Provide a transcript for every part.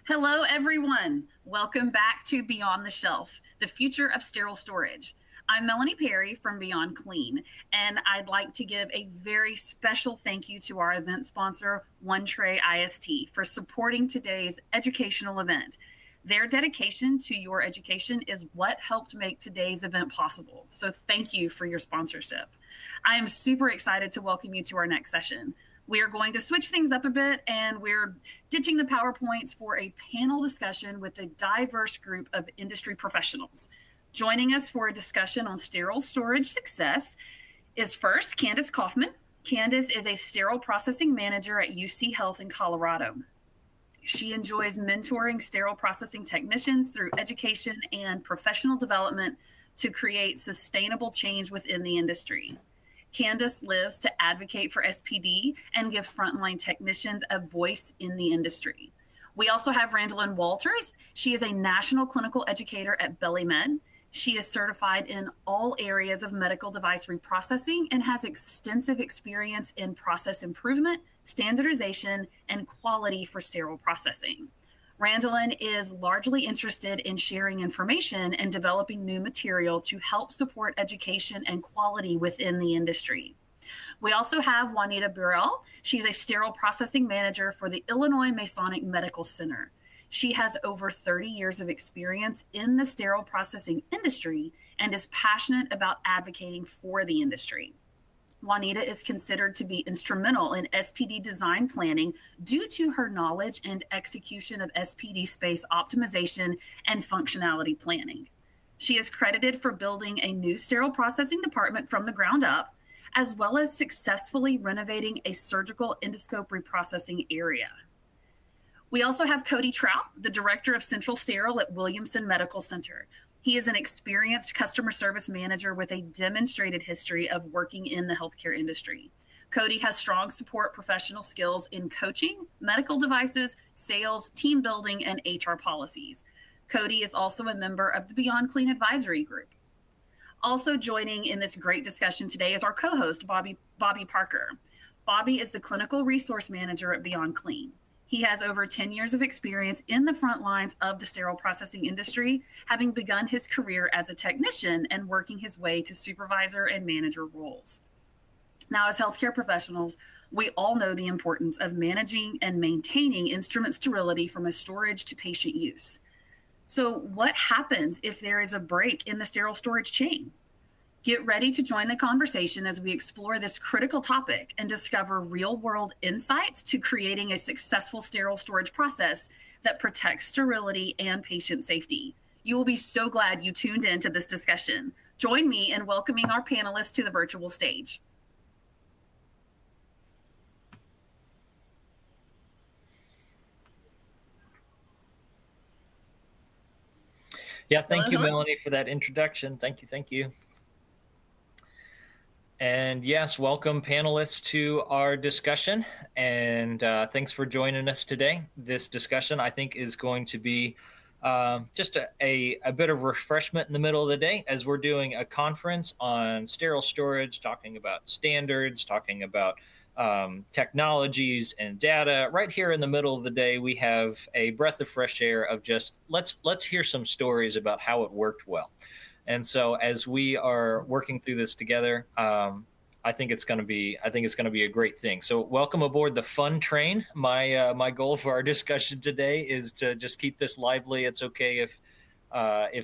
Hello, everyone. Welcome back to Beyond the Shelf, the future of sterile storage. I'm Melanie Perry from Beyond Clean, and I'd like to give a very special thank you to our event sponsor, One Tray IST, for supporting today's educational event. Their dedication to your education is what helped make today's event possible. So thank you for your sponsorship. I am super excited to welcome you to our next session. We are going to switch things up a bit, and we're ditching the PowerPoints for a panel discussion with a diverse group of industry professionals. Joining us for a discussion on sterile storage success is first Candace Kaufman. Candace is a sterile processing manager at UC Health in Colorado. She enjoys mentoring sterile processing technicians through education and professional development to create sustainable change within the industry. Candace lives to advocate for SPD and give frontline technicians a voice in the industry. We also have Randallyn Walters. She is a national clinical educator at BellyMed. She is certified in all areas of medical device reprocessing and has extensive experience in process improvement, standardization, and quality for sterile processing. Randallyn is largely interested in sharing information and developing new material to help support education and quality within the industry. We also have Juanita Burrell. She's a sterile processing manager for the Illinois Masonic Medical Center. She has over 30 years of experience in the sterile processing industry and is passionate about advocating for the industry. Juanita is considered to be instrumental in SPD design planning due to her knowledge and execution of SPD space optimization and functionality planning. She is credited for building a new sterile processing department from the ground up, as well as successfully renovating a surgical endoscope reprocessing area. We also have Cody Trout, the director of Central Sterile at Williamson Medical Center. He is an experienced customer service manager with a demonstrated history of working in the healthcare industry. Cody has strong support professional skills in coaching, medical devices, sales, team building, and HR policies. Cody is also a member of the Beyond Clean Advisory Group. Also joining in this great discussion today is our co-host, Bobby Parker. Bobby is the clinical resource manager at Beyond Clean. He has over 10 years of experience in the front lines of the sterile processing industry, having begun his career as a technician and working his way to supervisor and manager roles. Now, as healthcare professionals, we all know the importance of managing and maintaining instrument sterility from a storage to patient use. So what happens if there is a break in the sterile storage chain? Get ready to join the conversation as we explore this critical topic and discover real-world insights to creating a successful sterile storage process that protects sterility and patient safety. You will be so glad you tuned in to this discussion. Join me in welcoming our panelists to the virtual stage. Yeah, thank you, Melanie, for that introduction. Thank you. And yes, welcome panelists to our discussion, and thanks for joining us today. This discussion, I think, is going to be just a bit of refreshment in the middle of the day as we're doing a conference on sterile storage, talking about standards, talking about technologies and data. Right here in the middle of the day, we have a breath of fresh air of just let's hear some stories about how it worked well. And so as we are working through this together, I think it's going to be a great thing. So welcome aboard the fun train. My goal for our discussion today is to just keep this lively. It's okay if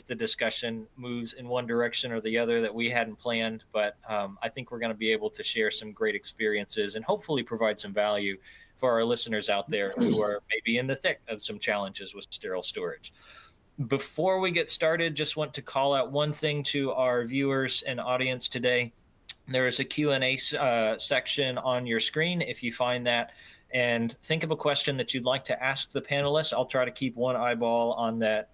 the discussion moves in one direction or the other that we hadn't planned, but I think we're going to be able to share some great experiences and hopefully provide some value for our listeners out there who are maybe in the thick of some challenges with sterile storage. Before we get started, just want to call out one thing to our viewers and audience today. There is a Q&A section on your screen if you find that, and think of a question that you'd like to ask the panelists. I'll try to keep one eyeball on that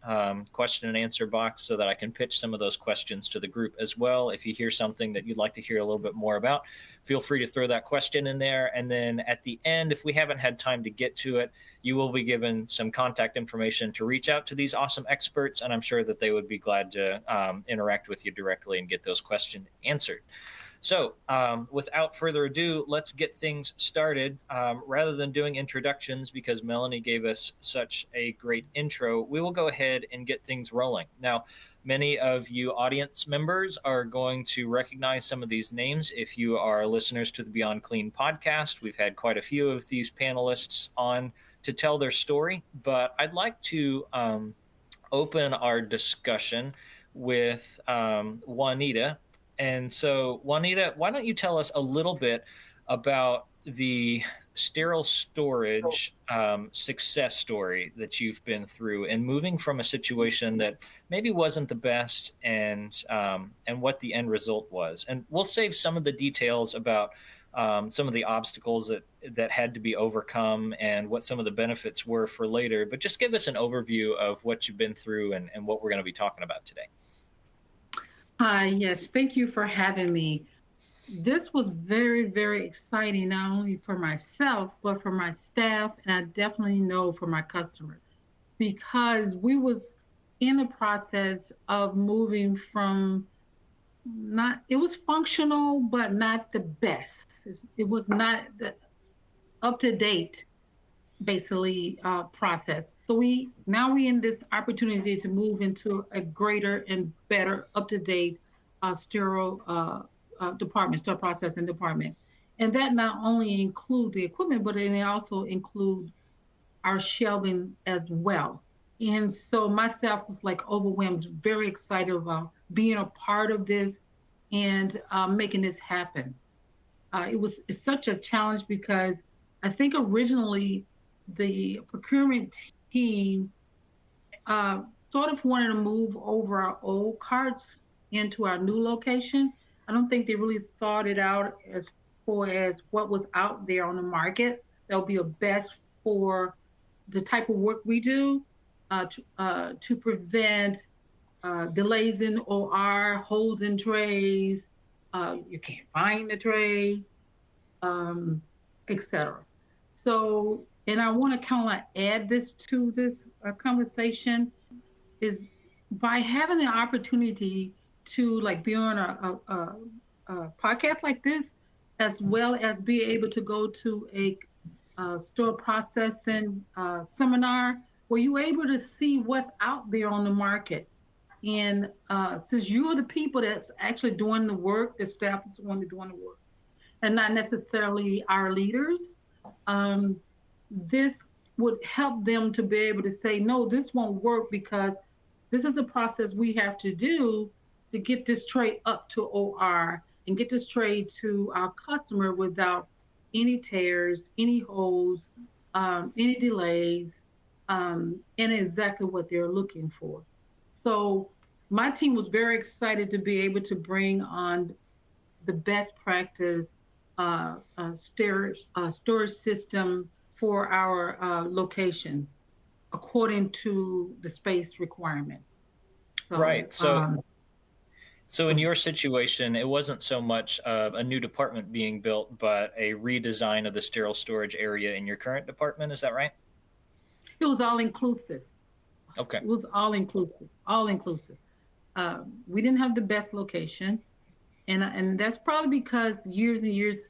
question and answer box so that I can pitch some of those questions to the group as well. If you hear something that you'd like to hear a little bit more about, feel free to throw that question in there. And then at the end, if we haven't had time to get to it, you will be given some contact information to reach out to these awesome experts, and I'm sure that they would be glad to interact with you directly and get those questions answered. So, without further ado, let's get things started. Rather than doing introductions, because Melanie gave us such a great intro, we will go ahead and get things rolling. Now, many of you audience members are going to recognize some of these names. If you are listeners to the Beyond Clean podcast, we've had quite a few of these panelists on to tell their story, but I'd like to open our discussion with Juanita. And so, Juanita, why don't you tell us a little bit about the sterile storage success story that you've been through and moving from a situation that maybe wasn't the best and what the end result was. And we'll save some of the details about some of the obstacles that had to be overcome and what some of the benefits were for later. But just give us an overview of what you've been through and what we're going to be talking about today. Hi, yes, thank you for having me. This was very, very exciting, not only for myself, but for my staff, and I definitely know for my customers, because we was in the process of moving from not, it was functional, but not the best. It was not the up to date, basically, process. So we in this opportunity to move into a greater and better up to date sterile department, sterile processing department. And that not only include the equipment, but it also include our shelving as well. And so myself was like overwhelmed, very excited about being a part of this and making this happen. It's such a challenge because I think originally the procurement team sort of wanted to move over our old carts into our new location. I don't think they really thought it out as far as what was out there on the market that would be a best for the type of work we do to prevent delays in OR, holes in trays, you can't find the tray, etc. So, and I want to kind of like add this to this conversation is by having the opportunity to like be on a podcast like this, as well as be able to go to a store processing seminar where you're able to see what's out there on the market. And since you're the people that's actually doing the work, the staff is the one doing the work, and not necessarily our leaders, this would help them to be able to say, no, this won't work because this is a process we have to do to get this tray up to OR and get this tray to our customer without any tears, any holes, any delays, and exactly what they're looking for. So my team was very excited to be able to bring on the best practice storage system for our location according to the space requirement. So, right. So in your situation, it wasn't so much of a new department being built, but a redesign of the sterile storage area in your current department. Is that right? It was all inclusive. Okay. It was all inclusive, all inclusive. We didn't have the best location. And that's probably because years and years,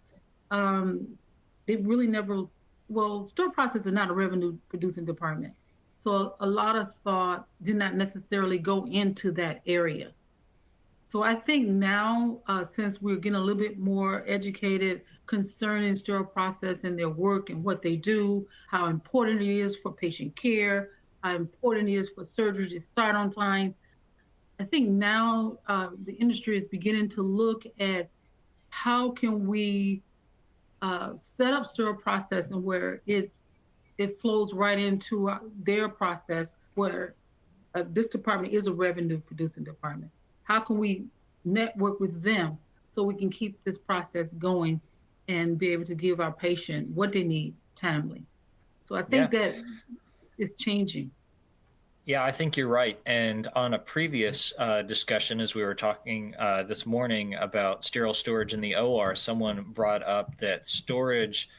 they really never, well, store process is not a revenue producing department. So a lot of thought did not necessarily go into that area. So I think now, since we're getting a little bit more educated concerning sterile process and their work and what they do, how important it is for patient care, how important it is for surgery to start on time, I think now the industry is beginning to look at how can we set up sterile processing where it flows right into their process where this department is a revenue producing department. How can we network with them so we can keep this process going and be able to give our patient what they need timely? So I think that is changing. Yeah, I think you're right. And on a previous discussion, as we were talking this morning about sterile storage in the OR, someone brought up that storage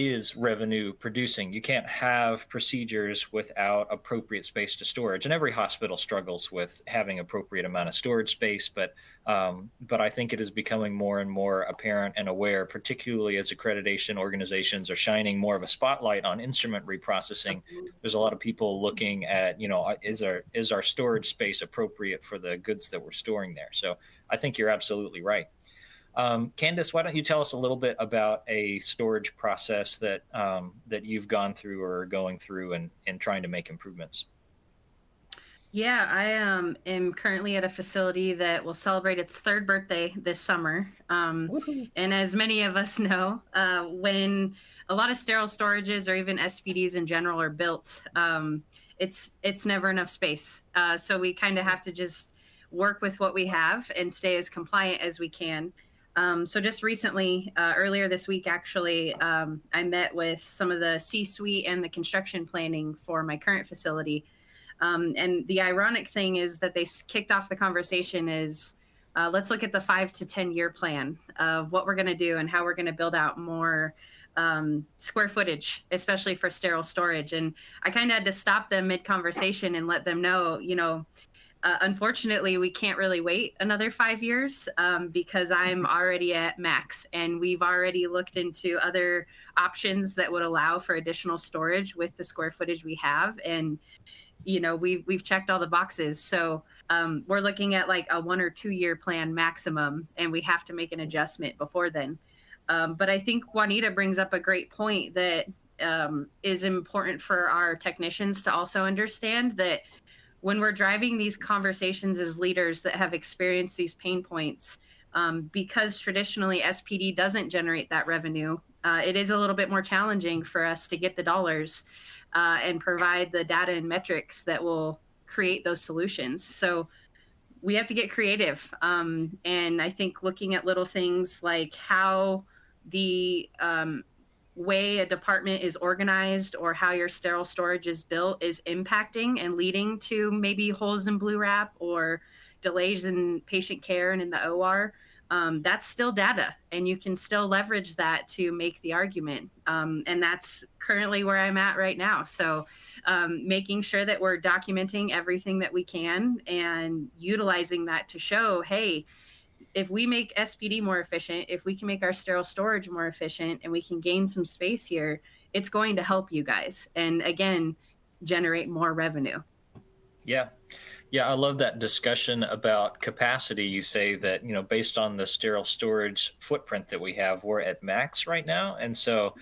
is revenue producing. You can't have procedures without appropriate space to storage, and every hospital struggles with having appropriate amount of storage space. But I think it is becoming more and more apparent and aware, particularly as accreditation organizations are shining more of a spotlight on instrument reprocessing. There's a lot of people looking at, is our storage space appropriate for the goods that we're storing there? So I think you're absolutely right. Candace, why don't you tell us a little bit about a storage process that you've gone through or are going through and trying to make improvements? Yeah, I am currently at a facility that will celebrate its third birthday this summer. And as many of us know, when a lot of sterile storages or even SPDs in general are built, it's never enough space. So we kind of have to just work with what we have and stay as compliant as we can. So just recently, earlier this week, actually, I met with some of the C-suite and the construction planning for my current facility. And the ironic thing is that they kicked off the conversation is, let's look at the 5 to 10 year plan of what we're going to do and how we're going to build out more square footage, especially for sterile storage. And I kind of had to stop them mid-conversation and let them know, unfortunately, we can't really wait another 5 years because I'm already at max, and we've already looked into other options that would allow for additional storage with the square footage we have. And we've checked all the boxes. So we're looking at like a 1 or 2 year plan maximum, and we have to make an adjustment before then. But I think Juanita brings up a great point that is important for our technicians to also understand, that when we're driving these conversations as leaders that have experienced these pain points, because traditionally SPD doesn't generate that revenue, it is a little bit more challenging for us to get the dollars and provide the data and metrics that will create those solutions. So we have to get creative. And I think looking at little things like how the way a department is organized or how your sterile storage is built is impacting and leading to maybe holes in blue wrap or delays in patient care and in the OR. That's still data, and you can still leverage that to make the argument. And that's currently where I'm at right now. So making sure that we're documenting everything that we can and utilizing that to show, hey, if we make SPD more efficient, if we can make our sterile storage more efficient and we can gain some space here, it's going to help you guys. And again, generate more revenue. Yeah. Yeah, I love that discussion about capacity. You say that, based on the sterile storage footprint that we have, we're at max right now. And so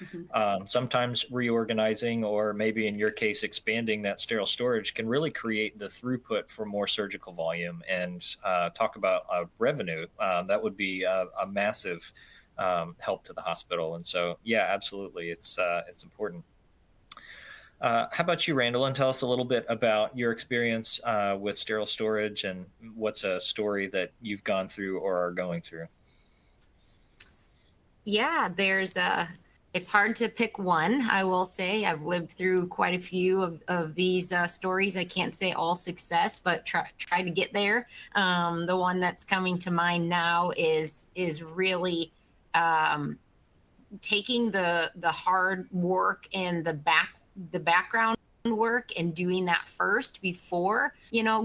sometimes reorganizing, or maybe in your case, expanding that sterile storage can really create the throughput for more surgical volume. And talk about revenue. That would be a massive help to the hospital. And so, yeah, absolutely. It's important. How about you, Randall, and tell us a little bit about your experience with sterile storage and what's a story that you've gone through or are going through? Yeah, it's hard to pick one, I will say. I've lived through quite a few of these stories. I can't say all success, but try to get there. The one that's coming to mind now is really taking the hard work and the background work and doing that first before,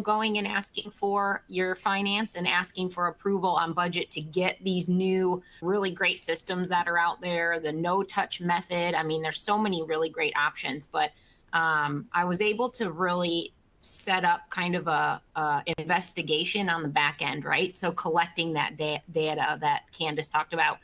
going and asking for your finance and asking for approval on budget to get these new really great systems that are out there, the no touch method. I mean, there's so many really great options, but I was able to really set up kind of a investigation on the back end, right? So collecting that data that Candace talked about,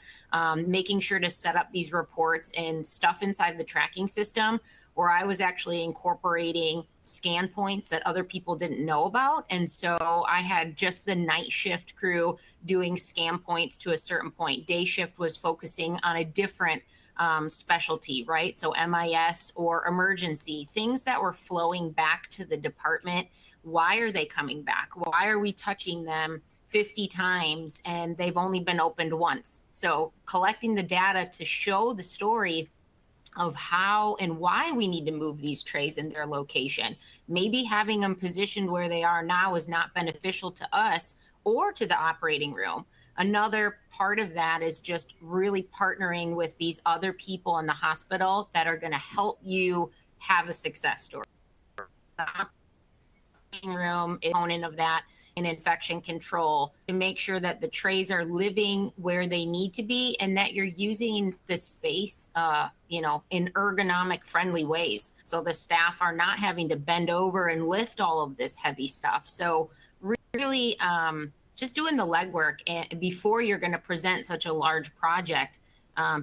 making sure to set up these reports and stuff inside the tracking system, where I was actually incorporating scan points that other people didn't know about. And so I had just the night shift crew doing scan points to a certain point. Day shift was focusing on a different specialty, right? So MIS or emergency, things that were flowing back to the department. Why are they coming back? Why are we touching them 50 times and they've only been opened once? So collecting the data to show the story of how and why we need to move these trays in their location. Maybe having them positioned where they are now is not beneficial to us or to the operating room. Another part of that is just really partnering with these other people in the hospital that are going to help you have a success story. Room is a component of that, in infection control, to make sure that the trays are living where they need to be and that you're using the space in ergonomic friendly ways, so the staff are not having to bend over and lift all of this heavy stuff. So really just doing the legwork before you're going to present such a large project,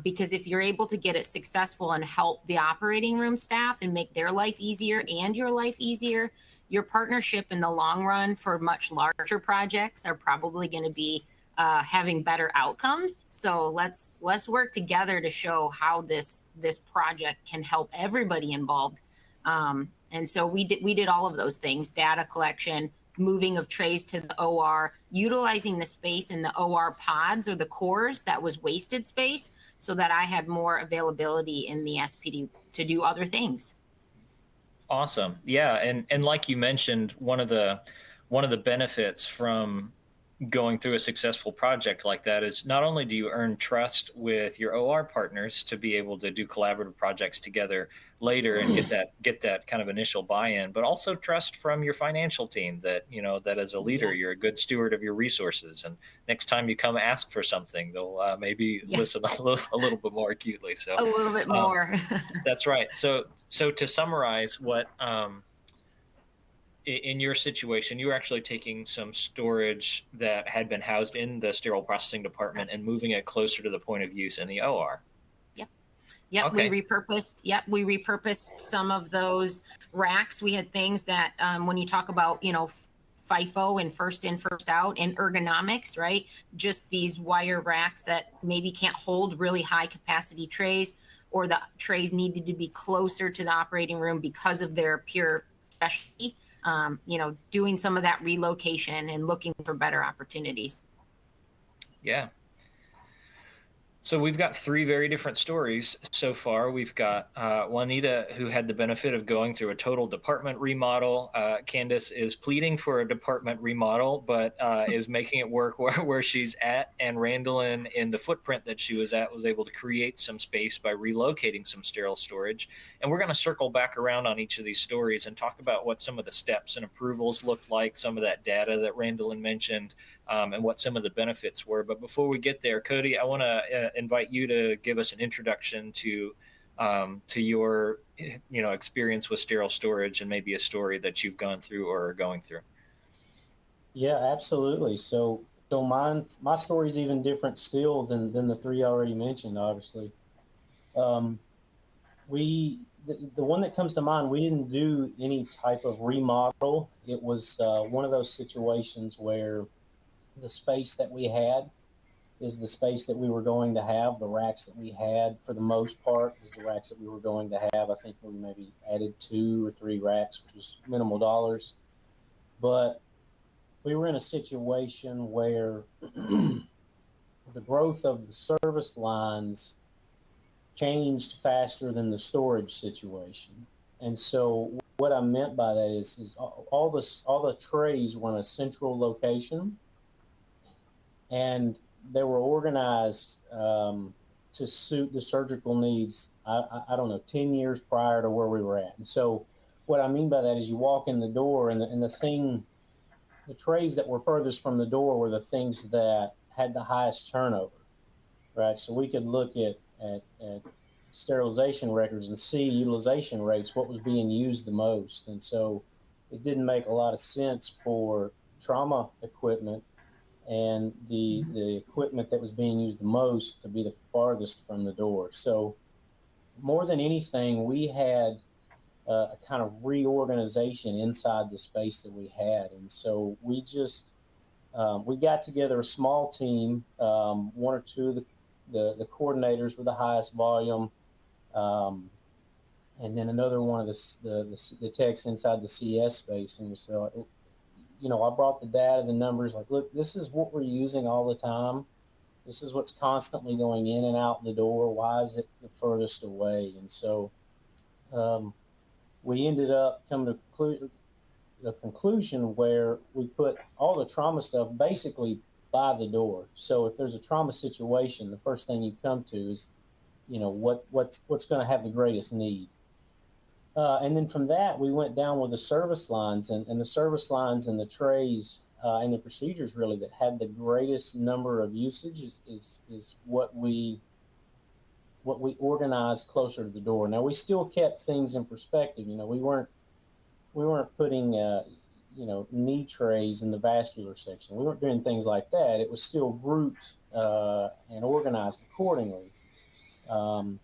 because if you're able to get it successful and help the operating room staff and make their life easier and your life easier, your partnership in the long run for much larger projects are probably going to be having better outcomes. So let's work together to show how this project can help everybody involved. And so we did all of those things: data collection, moving of trays to the OR, utilizing the space in the OR pods or the cores that was wasted space, so that I had more availability in the SPD to do other things. Awesome. Yeah. And like you mentioned, one of the benefits from going through a successful project like that is not only do you earn trust with your OR partners to be able to do collaborative projects together later and get that kind of initial buy-in, but also trust from your financial team that, that as a leader, you're a good steward of your resources. And next time you come ask for something, they'll maybe listen a little bit more acutely. So a little bit more. That's right. So to summarize what, in your situation, you were actually taking some storage that had been housed in the sterile processing department and moving it closer to the point of use in the OR. Yep. Okay. We repurposed some of those racks. We had things that when you talk about, FIFO and first in, first out, and ergonomics, right? Just these wire racks that maybe can't hold really high capacity trays, or the trays needed to be closer to the operating room because of their pure specialty. Doing some of that relocation and looking for better opportunities. Yeah. So we've got three very different stories so far. We've got Juanita, who had the benefit of going through a total department remodel. Candace is pleading for a department remodel, but is making it work where she's at. And Randolyn, in the footprint that she was at, was able to create some space by relocating some sterile storage. And we're going to circle back around on each of these stories and talk about what some of the steps and approvals looked like, some of that data that Randolyn mentioned, and what some of the benefits were. But before we get there, Cody, I want to invite you to give us an introduction to your experience with sterile storage, and maybe a story that you've gone through or are going through. Yeah, absolutely. So my story is even different still than the three I already mentioned. Obviously, the one that comes to mind, we didn't do any type of remodel. It was one of those situations where the space that we had is the space that we were going to have. The racks that we had, for the most part, is the racks that we were going to have. I think we maybe added 2 or 3 racks, which was minimal dollars. But we were in a situation where the growth of the service lines changed faster than the storage situation. And so what I meant by that is all the trays were in a central location, and they were organized to suit the surgical needs, I don't know, 10 years prior to where we were at. And so what I mean by that is you walk in the door, and the trays that were furthest from the door were the things that had the highest turnover, right? So we could look at sterilization records and see utilization rates, what was being used the most. And so it didn't make a lot of sense for trauma equipment and the equipment that was being used the most to be the farthest from the door. So more than anything, we had a kind of reorganization inside the space that we had. And so we just, we got together a small team, 1 or 2 of the coordinators with the highest volume, and then another one of the techs inside the CS space. And so, I brought the data, the numbers, like, look, this is what we're using all the time. This is what's constantly going in and out the door. Why is it the furthest away? And so we ended up coming to a conclusion where we put all the trauma stuff basically by the door. So if there's a trauma situation, the first thing you come to is, what's going to have the greatest need. And then from that, we went down with the service lines, and the service lines and the trays and the procedures really that had the greatest number of usage is what we organized closer to the door. Now, we still kept things in perspective. We weren't putting knee trays in the vascular section. We weren't doing things like that. It was still grouped and organized accordingly. And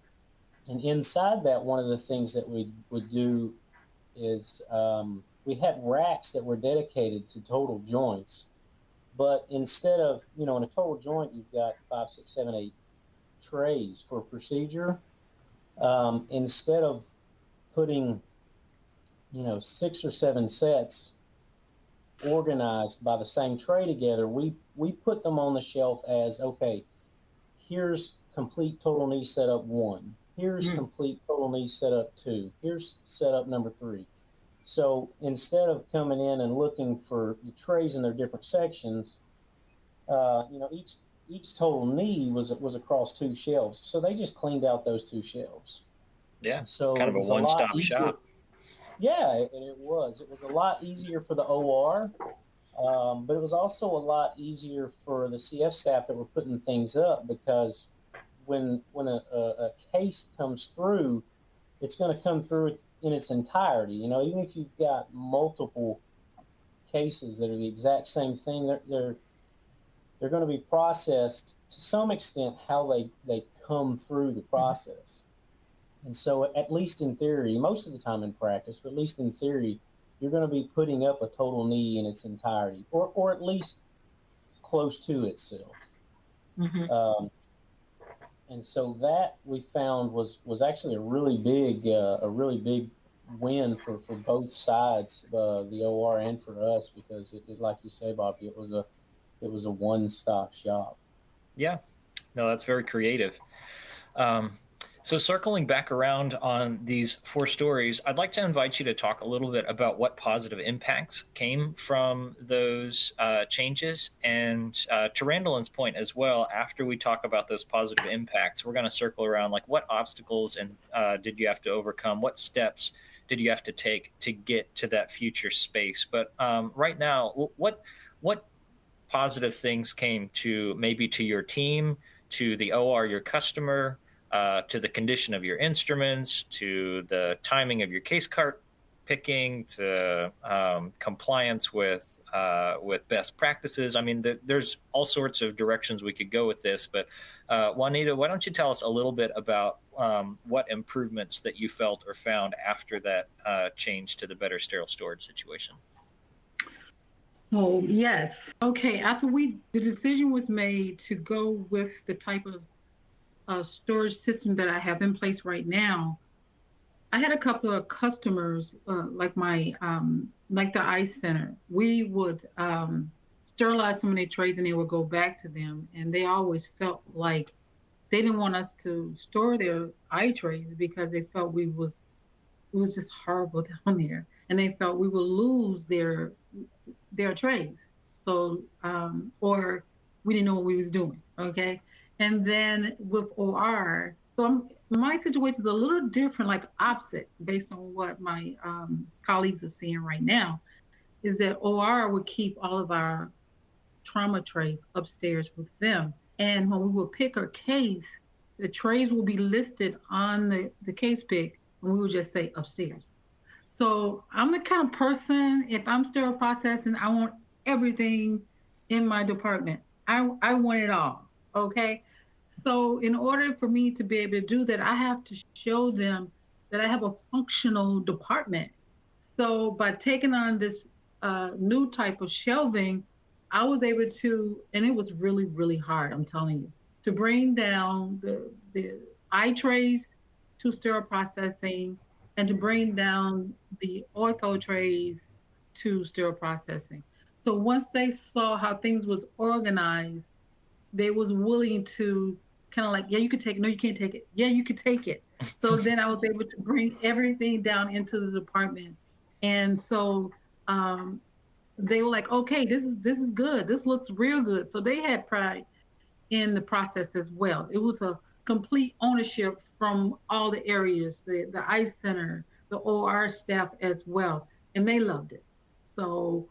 inside that, one of the things that we would do is we had racks that were dedicated to total joints. But instead of, in a total joint, you've got 5, 6, 7, 8 trays for a procedure. Instead of putting, 6 or 7 sets organized by the same tray together, we put them on the shelf as, okay, here's complete total knee setup 1. Here's complete total knee setup 2. Here's setup number 3. So instead of coming in and looking for the trays in their different sections, each total knee was across 2 shelves. So they just cleaned out those 2 shelves. Yeah. So kind of a one-stop shop. Yeah, it was. It was a lot easier for the OR, but it was also a lot easier for the CF staff that were putting things up, because when a case comes through, it's going to come through in its entirety. Even if you've got multiple cases that are the exact same thing, they're going to be processed to some extent how they come through the process. And so, at least in theory, most of the time in practice, but at least in theory, you're going to be putting up a total knee in its entirety, or at least close to itself. And so that we found was actually a really big win for both sides, the OR and for us, because it like you say, Bobby, it was a one-stop shop. Yeah, no, that's very creative. So circling back around on these 4 stories, I'd like to invite you to talk a little bit about what positive impacts came from those changes. And to Randall's point as well, after we talk about those positive impacts, we're going to circle around, like, what obstacles and did you have to overcome? What steps did you have to take to get to that future space? But right now, what positive things came to your team, to the OR, your customer, to the condition of your instruments, to the timing of your case cart picking, to compliance with best practices? I mean, there's all sorts of directions we could go with this, but Juanita, why don't you tell us a little bit about what improvements that you felt or found after that change to the better sterile storage situation? Oh, yes. Okay. After the decision was made to go with the type of storage system that I have in place right now, I had a couple of customers, like like the ice center. We would sterilize some of their trays and they would go back to them. And they always felt like they didn't want us to store their eye trays because they felt it was just horrible down there. And they felt we would lose their trays. So, or we didn't know what we was doing. Okay. And then with OR, so my situation is a little different, like opposite, based on what my colleagues are seeing right now, is that OR would keep all of our trauma trays upstairs with them. And when we would pick a case, the trays will be listed on the case pick, and we would just say upstairs. So I'm the kind of person, if I'm sterile processing, I want everything in my department. I want it all, okay? So in order for me to be able to do that, I have to show them that I have a functional department. So by taking on this new type of shelving, I was able to, and it was really, really hard, I'm telling you, to bring down the eye trays to sterile processing and to bring down the ortho trays to sterile processing. So once they saw how things was organized, they was willing to kind of like, yeah, you could take it. No, you can't take it. Yeah, you could take it. So then I was able to bring everything down into the department. And so they were like, okay, this is good. This looks real good. So they had pride in the process as well. It was a complete ownership from all the areas, the ICE center, the OR staff as well, and they loved it. So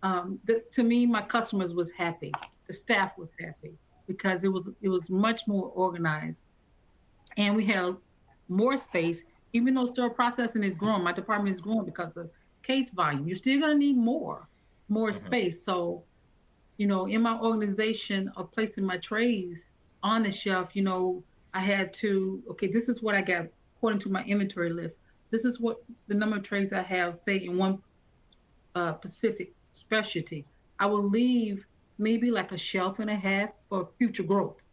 to me, my customers was happy. The staff was happy because it was much more organized, and we had more space. Even though sterile processing is growing, my department is growing because of case volume. You're still going to need more space. So in my organization of placing my trays on the shelf, I had to, okay, this is what I got according to my inventory list. This is what the number of trays I have, say, in one specific specialty. I will leave maybe like a shelf and a half for future growth,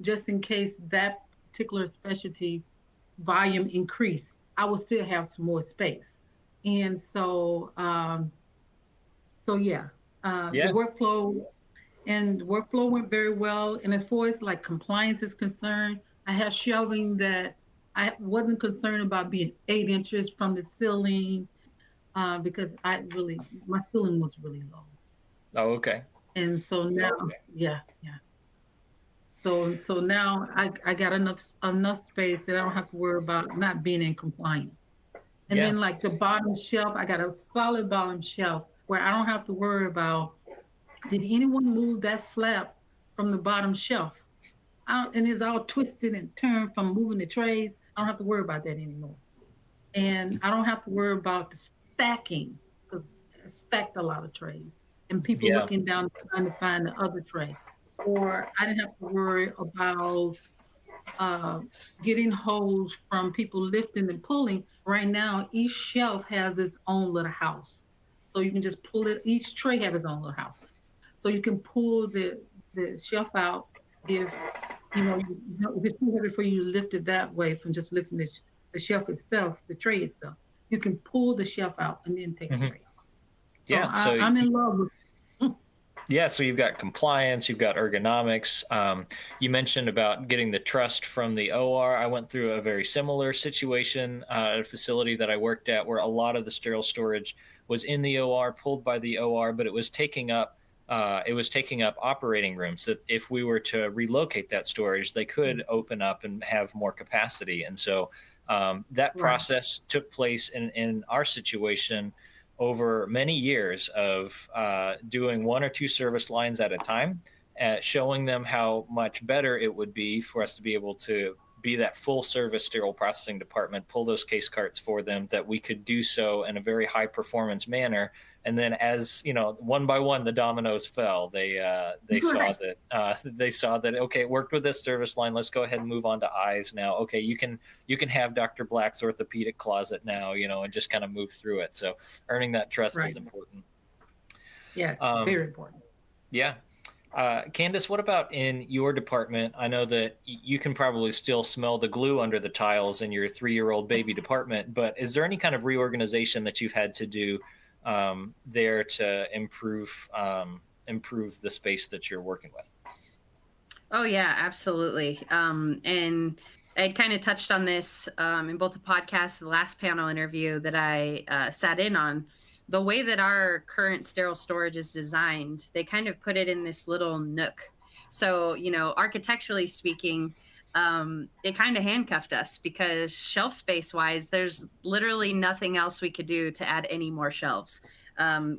just in case that particular specialty volume increase. I will still have some more space. And so, yeah. The workflow went very well. And as far as like compliance is concerned, I have shelving that I wasn't concerned about being 8 inches from the ceiling because my ceiling was really low. Oh, okay. And so now, yeah. So now I got enough space that I don't have to worry about not being in compliance. And then like the bottom shelf, I got a solid bottom shelf where I don't have to worry about, did anyone move that flap from the bottom shelf? And it's all twisted and turned from moving the trays. I don't have to worry about that anymore. And I don't have to worry about the stacking, because I stacked a lot of trays and people looking down trying to find the other tray. Or I didn't have to worry about getting holes from people lifting and pulling. Right now, each shelf has its own little house. So you can just pull it. Each tray has its own little house. So you can pull the shelf out if if it's too heavy for you to lift it that way from just lifting the shelf itself, the tray itself. You can pull the shelf out and then take the tray off. Yeah, so I'm in love with. Yeah, so you've got compliance, you've got ergonomics. You mentioned about getting the trust from the OR. I went through a very similar situation at a facility that I worked at where a lot of the sterile storage was in the OR, pulled by the OR, but it was taking up operating rooms that if we were to relocate that storage, they could open up and have more capacity. And so that process took place in our situation over many years of doing 1 or 2 service lines at a time, showing them how much better it would be for us to be able to be that full service sterile processing department, pull those case carts for them, that we could do so in a very high performance manner. And then as one by one, the dominoes fell. They saw that, okay, it worked with this service line. Let's go ahead and move on to eyes now. Okay, you can have Dr. Black's orthopedic closet now, and just kind of move through it. So earning that trust is important. Yes, very important. Yeah. Candace, what about in your department? I know that you can probably still smell the glue under the tiles in your 3-year-old baby department, but is there any kind of reorganization that you've had to do there to improve the space that you're working with? Oh yeah, absolutely. And I kind of touched on this in both the podcast, the last panel interview that I sat in on. The way that our current sterile storage is designed, they kind of put it in this little nook. So, architecturally speaking, it kind of handcuffed us because shelf space wise, there's literally nothing else we could do to add any more shelves.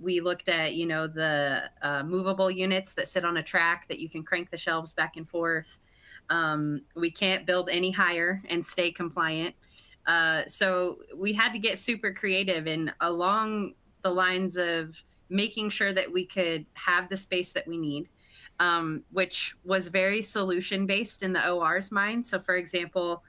We looked at, the movable units that sit on a track that you can crank the shelves back and forth. We can't build any higher and stay compliant. So we had to get super creative and along the lines of making sure that we could have the space that we need, which was very solution based in the OR's mind. So for example,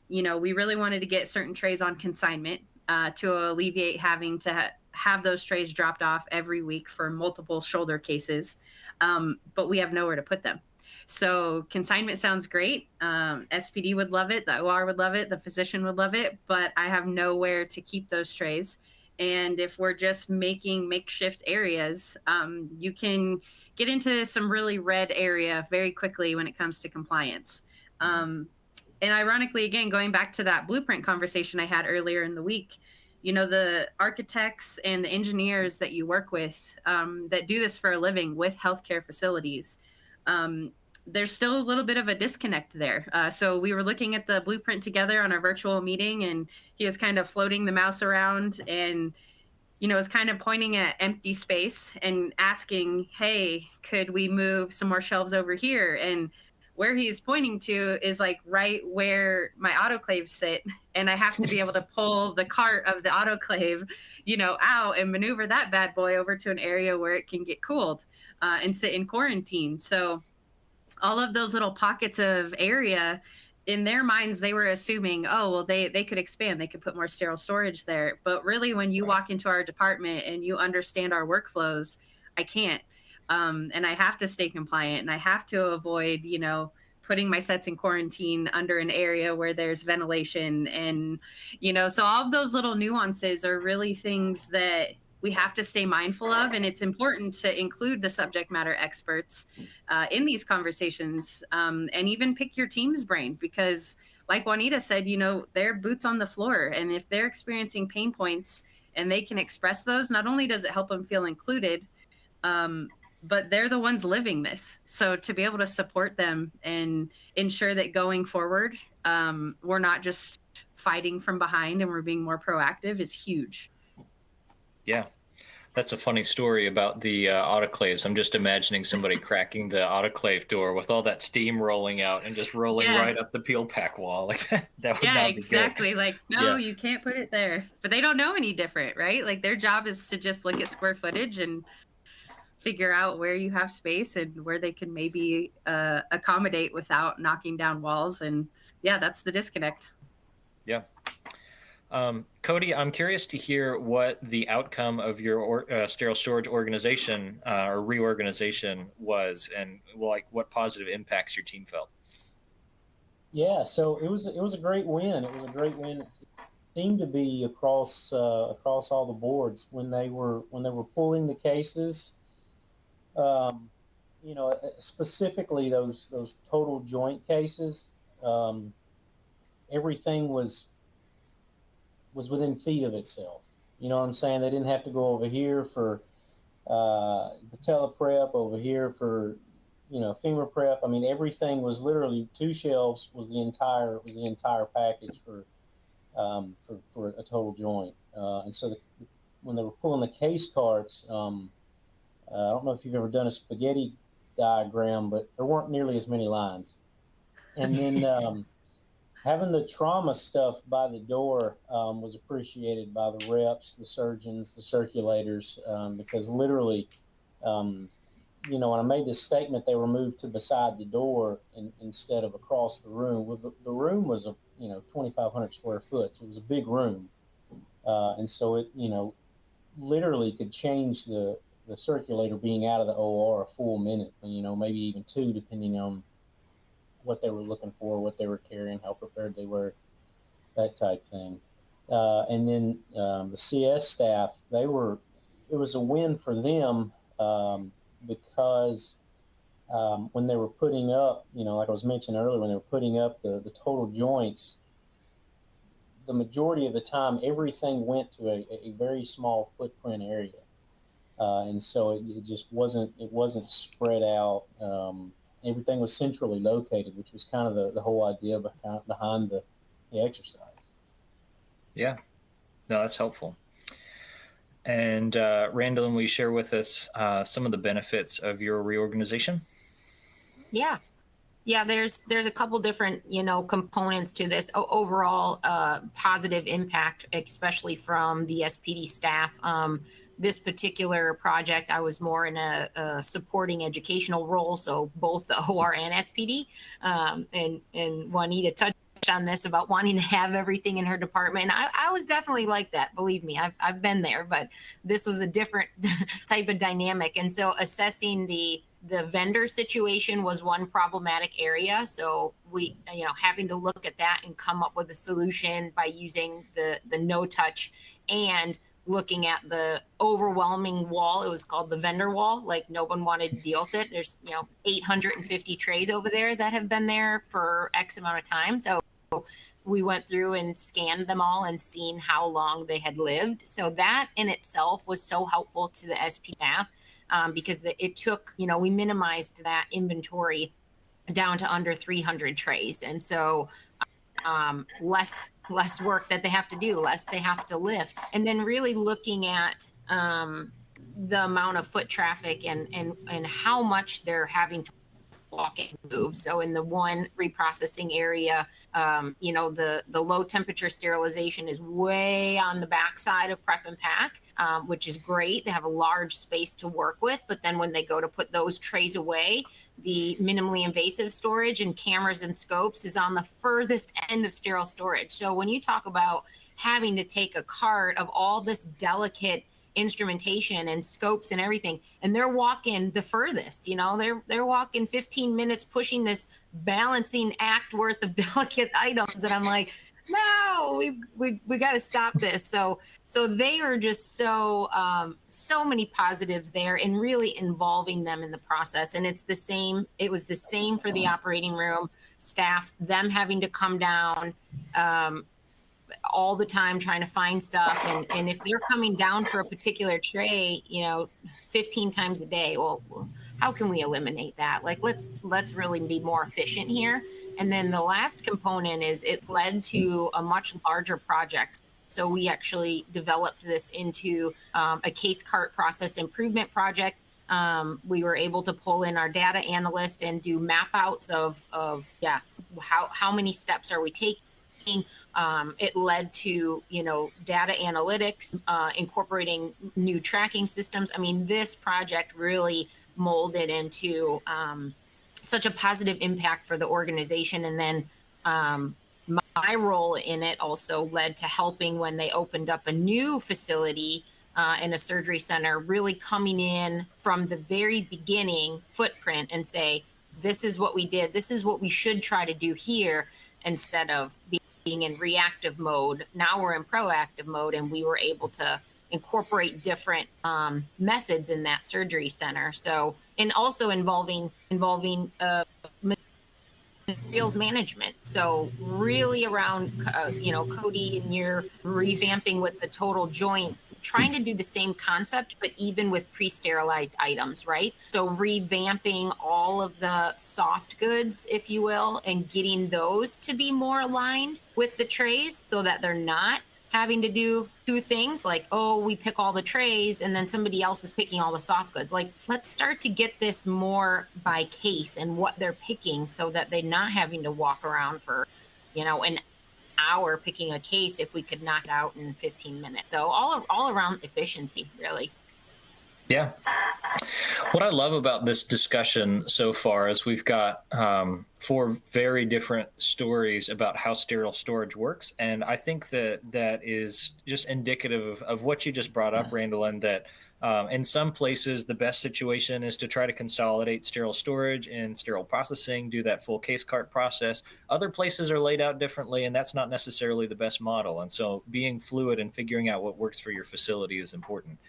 we really wanted to get certain trays on consignment to alleviate having to have those trays dropped off every week for multiple shoulder cases, but we have nowhere to put them. So consignment sounds great. SPD would love it. The OR would love it. The physician would love it, but I have nowhere to keep those trays. And if we're just making makeshift areas, you can get into some really red area very quickly when it comes to compliance. And ironically, again, going back to that blueprint conversation I had earlier in the week, the architects and the engineers that you work with that do this for a living with healthcare facilities, there's still a little bit of a disconnect there. So we were looking at the blueprint together on our virtual meeting, and he was kind of floating the mouse around and, was kind of pointing at empty space and asking, hey, could we move some more shelves over here? And where he's pointing to is like right where my autoclaves sit. And I have to be able to pull the cart of the autoclave, out and maneuver that bad boy over to an area where it can get cooled and sit in quarantine. So all of those little pockets of area, in their minds, they were assuming, oh, well, they could expand, they could put more sterile storage there. But really, when you walk into our department and you understand our workflows, I can't. And I have to stay compliant, and I have to avoid, putting my sets in quarantine under an area where there's ventilation. And, so all of those little nuances are really things that we have to stay mindful of. And it's important to include the subject matter experts in these conversations, and even pick your team's brain, because like Juanita said, they're boots on the floor. And if they're experiencing pain points and they can express those, not only does it help them feel included, but they're the ones living this. So to be able to support them and ensure that going forward, we're not just fighting from behind and we're being more proactive is huge. Yeah, that's a funny story about the autoclaves. I'm just imagining somebody cracking the autoclave door with all that steam rolling out and just rolling right up the peel pack wall. Like that would not be exactly. good. Like, no, you can't put it there. But they don't know any different, right? Like their job is to just look at square footage and figure out where you have space and where they can maybe accommodate without knocking down walls. And that's the disconnect. Yeah. Cody, I'm curious to hear what the outcome of your sterile storage organization or reorganization was, and like what positive impacts your team felt. Yeah, so it was a great win. It was a great win. It seemed to be across all the boards when they were pulling the cases. Specifically those total joint cases. Everything was within feet of itself. You know what I'm saying? They didn't have to go over here for patella prep, over here for femur prep. I mean, everything was literally 2 shelves was the entire package for a total joint. And so when they were pulling the case carts, I don't know if you've ever done a spaghetti diagram, but there weren't nearly as many lines. And then having the trauma stuff by the door was appreciated by the reps, the surgeons, the circulators, because literally, when I made this statement, they were moved to beside the door instead of across the room. Well, the room was 2,500 square foot, so it was a big room, and so it literally could change the circulator being out of the OR a full minute, maybe even 2, depending on what they were looking for, what they were carrying, how prepared they were, that type thing. And then the CS staff, it was a win for them because when they were putting up, like I was mentioning earlier, when they were putting up the total joints, the majority of the time, everything went to a very small footprint area. And so it just wasn't spread out. Everything was centrally located, which was kind of the whole idea behind the exercise. Yeah, no, that's helpful. And Randall, will you share with us some of the benefits of your reorganization? Yeah, there's a couple different, components to this overall positive impact, especially from the SPD staff. This particular project, I was more in a supporting educational role, so both the OR and SPD. And Juanita touched on this about wanting to have everything in her department. And I was definitely like that. Believe me, I've been there, but this was a different type of dynamic. And so assessing the vendor situation was one problematic area. So we, having to look at that and come up with a solution by using the no touch and looking at the overwhelming wall. It was called the vendor wall. Like no one wanted to deal with it. There's, 850 trays over there that have been there for X amount of time. So we went through and scanned them all and seen how long they had lived. So that in itself was so helpful to the SP staff, because it took, we minimized that inventory down to under 300 trays. And so less work that they have to do, less they have to lift. And then really looking at the amount of foot traffic and how much they're having to walk and move. So in the one reprocessing area, the low temperature sterilization is way on the backside of prep and pack, which is great. They have a large space to work with, but then when they go to put those trays away, the minimally invasive storage and cameras and scopes is on the furthest end of sterile storage. So when you talk about having to take a cart of all this delicate instrumentation and scopes and everything, and they're walking the furthest, they're walking 15 minutes pushing this balancing act worth of delicate items, and I'm like, no, we got to stop this. So they are just so many positives there, and really involving them in the process. And it was the same for the operating room staff, them having to come down all the time trying to find stuff, and if they're coming down for a particular tray 15 times a day, well, how can we eliminate that? Like, let's really be more efficient here. And then the last component is it led to a much larger project. So we actually developed this into a case cart process improvement project. We were able to pull in our data analyst and do map outs of how many steps are we taking. It led to, data analytics, incorporating new tracking systems. I mean, this project really molded into such a positive impact for the organization. And then my role in it also led to helping when they opened up a new facility in a surgery center, really coming in from the very beginning footprint and say, this is what we did. This is what we should try to do here, instead of being in reactive mode. Now we're in proactive mode, and we were able to incorporate different methods in that surgery center. So, and also involving materials management. So really around, Cody, and you're revamping with the total joints, trying to do the same concept, but even with pre-sterilized items, right? So revamping all of the soft goods, if you will, and getting those to be more aligned with the trays so that they're not having to do two things like, oh, we pick all the trays and then somebody else is picking all the soft goods. Like, let's start to get this more by case and what they're picking, so that they're not having to walk around for, an hour picking a case if we could knock it out in 15 minutes. So all around efficiency, really. Yeah. What I love about this discussion so far is we've got 4 very different stories about how sterile storage works. And I think that is just indicative of what you just brought up, Randall, and that in some places, the best situation is to try to consolidate sterile storage and sterile processing, do that full case cart process. Other places are laid out differently, and that's not necessarily the best model. And so being fluid and figuring out what works for your facility is important.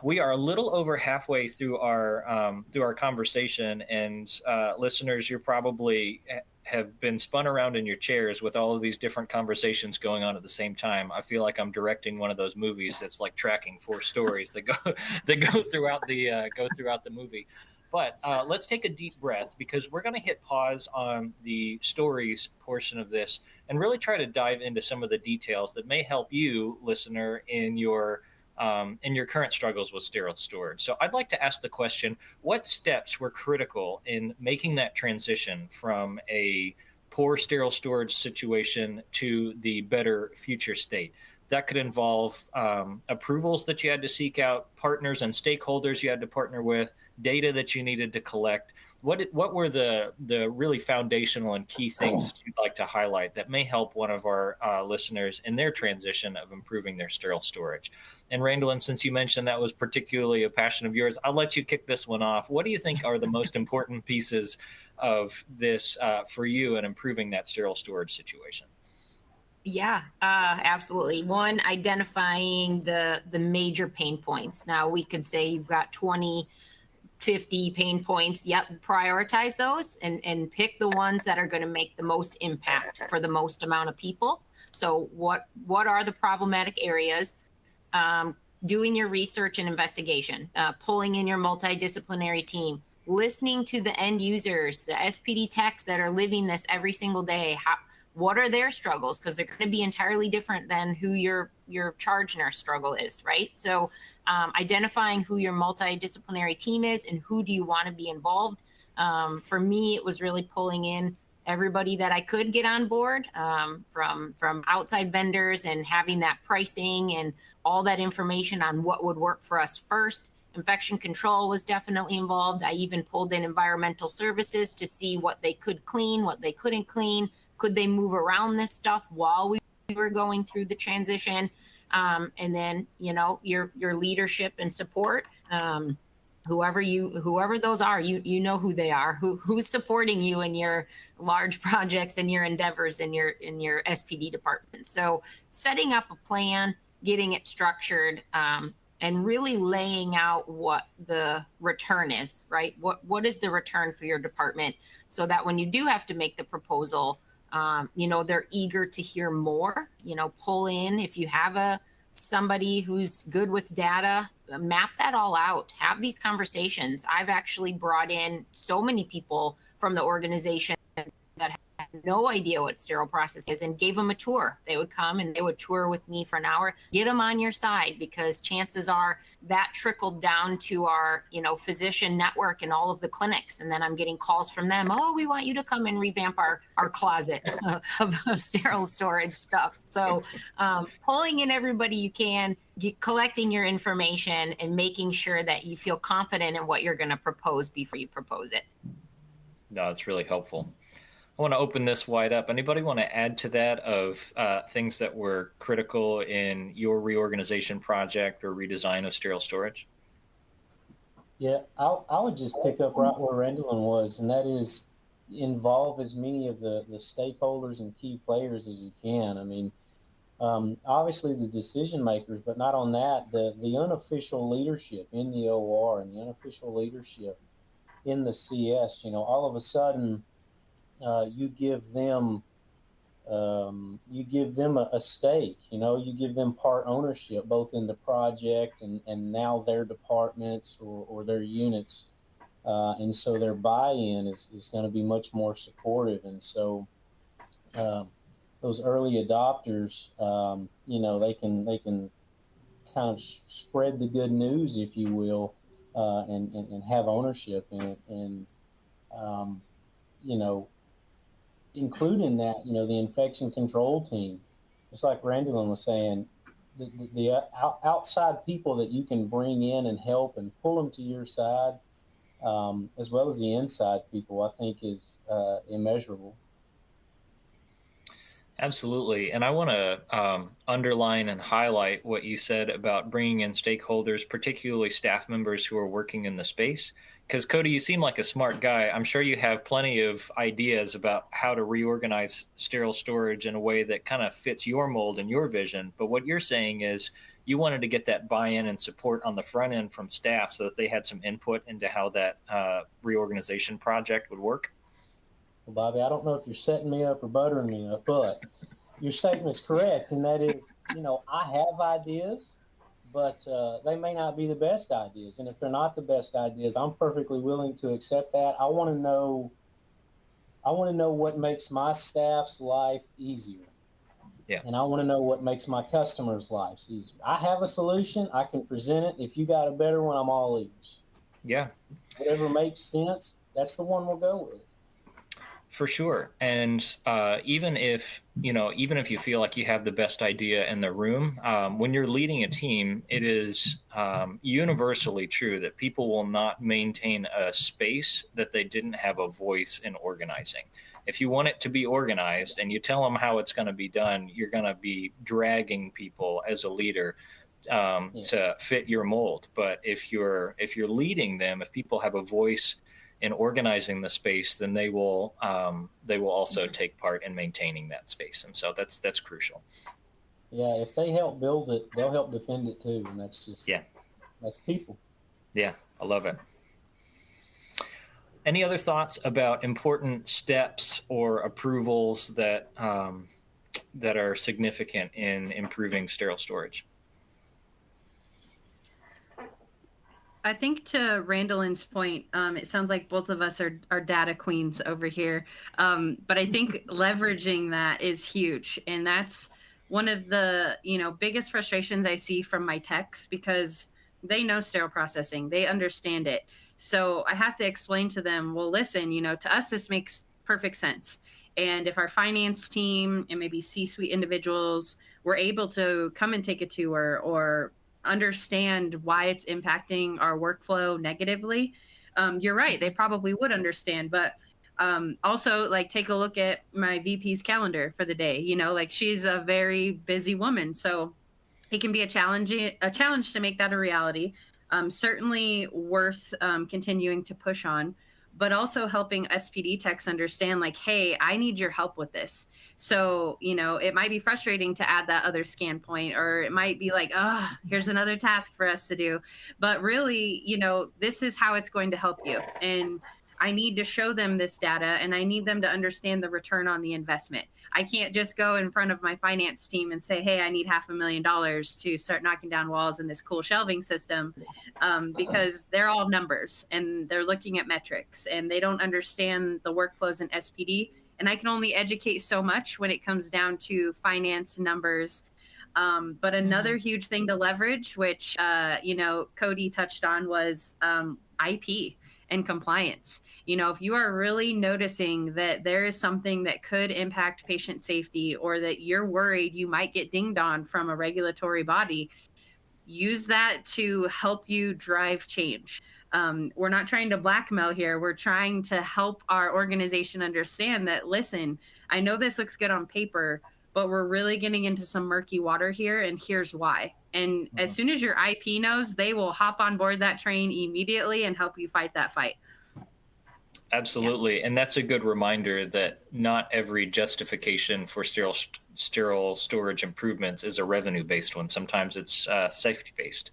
We are a little over halfway through our conversation, and listeners, you probably have been spun around in your chairs with all of these different conversations going on at the same time. I feel like I'm directing one of those movies that's like tracking 4 stories that go throughout the movie. But let's take a deep breath, because we're going to hit pause on the stories portion of this and really try to dive into some of the details that may help you, listener, in your current struggles with sterile storage. So I'd like to ask the question, what steps were critical in making that transition from a poor sterile storage situation to the better future state? That could involve approvals that you had to seek out, partners and stakeholders you had to partner with, data that you needed to collect. What were the really foundational and key things that you'd like to highlight that may help one of our listeners in their transition of improving their sterile storage? And Randall, since you mentioned that was particularly a passion of yours, I'll let you kick this one off. What do you think are the most important pieces of this for you in improving that sterile storage situation? Yeah, absolutely. One, identifying the major pain points. Now, we could say you've got 20 50 pain points. Yep, prioritize those and pick the ones that are going to make the most impact for the most amount of people. So what are the problematic areas? Doing your research and investigation, pulling in your multidisciplinary team, listening to the end users, the SPD techs that are living this every single day. What are their struggles? Because they're going to be entirely different than who your charge nurse struggle is, right? So identifying who your multidisciplinary team is and who do you want to be involved. For me, it was really pulling in everybody that I could get on board, from outside vendors, and having that pricing and all that information on what would work for us first. Infection control was definitely involved. I even pulled in environmental services to see what they could clean, what they couldn't clean. Could they move around this stuff while we were going through the transition? And then, your leadership and support. Whoever those are, you know who they are, who's supporting you in your large projects and your endeavors in your SPD department. So setting up a plan, getting it structured, and really laying out what the return is, right? What is the return for your department, so that when you do have to make the proposal, they're eager to hear more. Pull in, if you have somebody who's good with data, map that all out, have these conversations. I've actually brought in so many people from the organization that had no idea what sterile process is and gave them a tour. They would come and they would tour with me for an hour, get them on your side, because chances are that trickled down to our, physician network and all of the clinics. And then I'm getting calls from them. Oh, we want you to come and revamp our closet of sterile storage stuff. So pulling in everybody you can, collecting your information, and making sure that you feel confident in what you're going to propose before you propose it. No, it's really helpful. I want to open this wide up. Anybody want to add to that of things that were critical in your reorganization project or redesign of sterile storage? Yeah, I would just pick up right where Randall was, and that is involve as many of the stakeholders and key players as you can. I mean, obviously the decision makers, but not on that, the unofficial leadership in the OR and the unofficial leadership in the CS. All of a sudden, you give them a stake. You give them part ownership both in the project and now their departments or their units, and so their buy-in is going to be much more supportive. And so those early adopters, they can kind of spread the good news, if you will, and have ownership in it. And including that, the infection control team, just like Randall was saying, the outside people that you can bring in and help and pull them to your side, as well as the inside people, I think is immeasurable. Absolutely. And I want to underline and highlight what you said about bringing in stakeholders, particularly staff members who are working in the space. Because Cody, you seem like a smart guy. I'm sure you have plenty of ideas about how to reorganize sterile storage in a way that kind of fits your mold and your vision. But what you're saying is you wanted to get that buy-in and support on the front end from staff so that they had some input into how that reorganization project would work. Well, Bobby, I don't know if you're setting me up or buttering me up, but your statement is correct. And that is, I have ideas, but they may not be the best ideas. And if they're not the best ideas, I'm perfectly willing to accept that. I want to know what makes my staff's life easier. Yeah. And I want to know what makes my customers' lives easier. I have a solution. I can present it. If you got a better one, I'm all ears. Yeah. Whatever makes sense, that's the one we'll go with. For sure. And even if you feel like you have the best idea in the room, when you're leading a team, it is universally true that people will not maintain a space that they didn't have a voice in organizing. If you want it to be organized and you tell them how it's going to be done, you're going to be dragging people as a leader to fit your mold. But if you're leading them, if people have a voice in organizing the space, then they will also take part in maintaining that space. And so that's crucial. Yeah, if they help build it, they'll help defend it too. And that's just, that's people. Yeah, I love it. Any other thoughts about important steps or approvals that that are significant in improving sterile storage? I think to Randall's point, it sounds like both of us are data queens over here. But I think leveraging that is huge. And that's one of the, biggest frustrations I see from my techs, because they know sterile processing, they understand it. So I have to explain to them, well, listen, to us, this makes perfect sense. And if our finance team and maybe C-suite individuals were able to come and take a tour or understand why it's impacting our workflow negatively, you're right, they probably would understand. But also, like, take a look at my VP's calendar for the day. Like, she's a very busy woman, so it can be a challenge to make that a reality. Certainly worth continuing to push on, but also helping SPD techs understand, like, hey, I need your help with this. So, it might be frustrating to add that other scan point, or it might be like, oh, here's another task for us to do. But really, this is how it's going to help you. And I need to show them this data, and I need them to understand the return on the investment. I can't just go in front of my finance team and say, hey, I need $500,000 to start knocking down walls in this cool shelving system, because they're all numbers and they're looking at metrics and they don't understand the workflows in SPD. And I can only educate so much when it comes down to finance numbers. But another huge thing to leverage, which, Cody touched on, was IP and compliance. If you are really noticing that there is something that could impact patient safety, or that you're worried you might get dinged on from a regulatory body, use that to help you drive change. We're not trying to blackmail here. We're trying to help our organization understand that, listen, I know this looks good on paper, but we're really getting into some murky water here, and here's why. And as soon as your IP knows, they will hop on board that train immediately and help you fight that fight. Absolutely. Yeah. And that's a good reminder that not every justification for sterile storage improvements is a revenue-based one. Sometimes it's safety-based.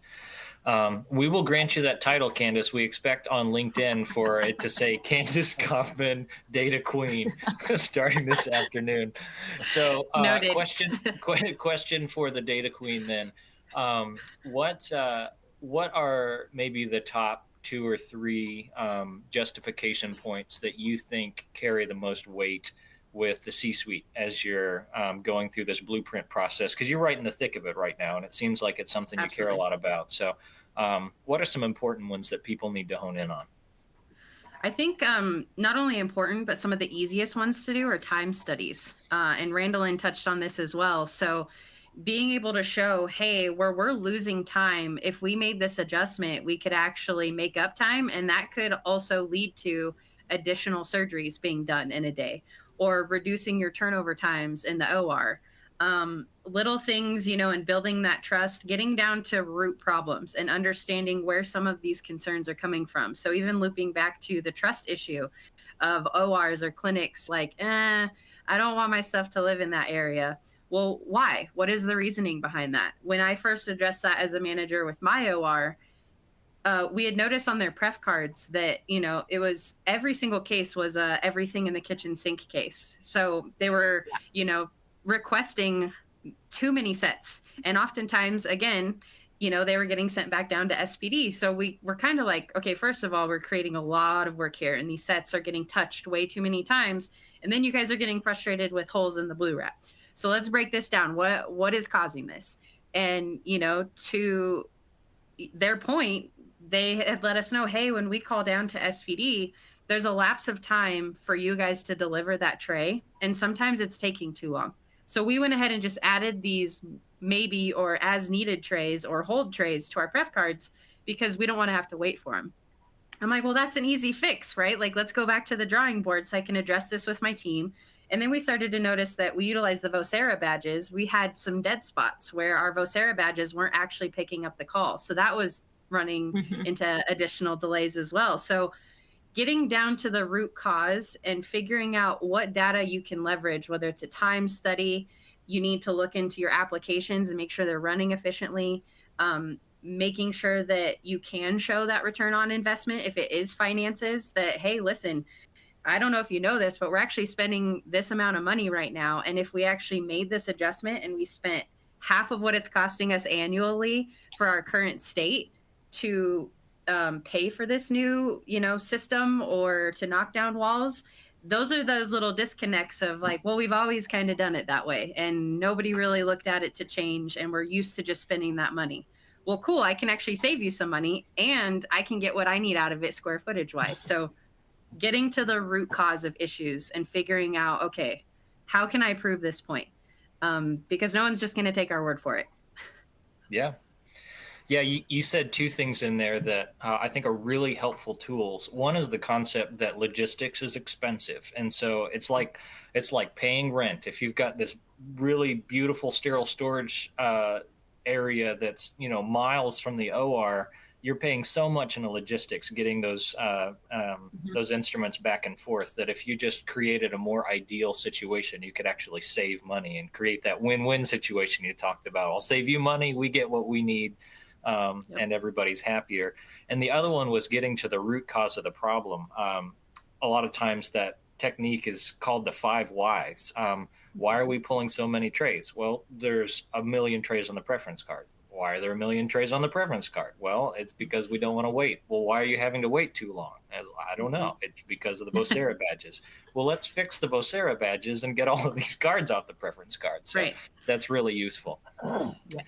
We will grant you that title, Candace. We expect on LinkedIn for it to say Candace Kaufman, Data Queen, starting this afternoon. So question for the Data Queen then. What are maybe the top 2 or 3 justification points that you think carry the most weight with the C-suite as you're going through this blueprint process? Because you're right in the thick of it right now, and it seems like it's something you care a lot about. So what are some important ones that people need to hone in on? I think not only important, but some of the easiest ones to do are time studies. And Randall touched on this as well. So being able to show, hey, where we're losing time, if we made this adjustment, we could actually make up time. And that could also lead to additional surgeries being done in a day, or reducing your turnover times in the OR. Little things, and building that trust, getting down to root problems and understanding where some of these concerns are coming from. So even looping back to the trust issue of ORs or clinics, like, I don't want my stuff to live in that area. Well, why? What is the reasoning behind that? When I first addressed that as a manager with my OR, we had noticed on their pref cards that, it was every single case was a everything in the kitchen sink case. So they were, requesting too many sets. And oftentimes, again, they were getting sent back down to SPD. So we were kind of like, okay, first of all, we're creating a lot of work here, and these sets are getting touched way too many times. And then you guys are getting frustrated with holes in the blue wrap. So let's break this down. What is causing this? And, to their point, they had let us know, hey, when we call down to SPD, there's a lapse of time for you guys to deliver that tray. And sometimes it's taking too long. So we went ahead and just added these maybe or as needed trays or hold trays to our pref cards, because we don't want to have to wait for them. I'm like, well, that's an easy fix, right? Like, let's go back to the drawing board so I can address this with my team. And then we started to notice that we utilized the Vocera badges. We had some dead spots where our Vocera badges weren't actually picking up the call. So that was running into additional delays as well. So getting down to the root cause and figuring out what data you can leverage, whether it's a time study, you need to look into your applications and make sure they're running efficiently. making sure that you can show that return on investment if it is finances, that, hey, listen, I don't know if you know this, but we're actually spending this amount of money right now. And if we actually made this adjustment and we spent half of what it's costing us annually for our current state to pay for this new, system, or to knock down walls, those are those little disconnects of like, well, we've always kind of done it that way and nobody really looked at it to change, and we're used to just spending that money. Well, cool, I can actually save you some money and I can get what I need out of it square footage wise. So getting to the root cause of issues and figuring out, okay, how can I prove this point? Because no one's just going to take our word for it. Yeah. Yeah, you said two things in there that I think are really helpful tools. One is the concept that logistics is expensive, and so it's like paying rent. If you've got this really beautiful sterile storage area that's miles from the OR, you're paying so much in the logistics getting those instruments back and forth, that if you just created a more ideal situation, you could actually save money and create that win-win situation you talked about. I'll save you money, we get what we need. And everybody's happier. And the other one was getting to the root cause of the problem. A lot of times that technique is called the 5 whys. Why are we pulling so many trays? Well, there's a million trays on the preference card. Why are there a million trays on the preference card? Well, it's because we don't want to wait. Well, why are you having to wait too long? I don't know. It's because of the Vocera badges. Well, let's fix the Vocera badges and get all of these cards off the preference cards. So right. That's really useful. Yeah.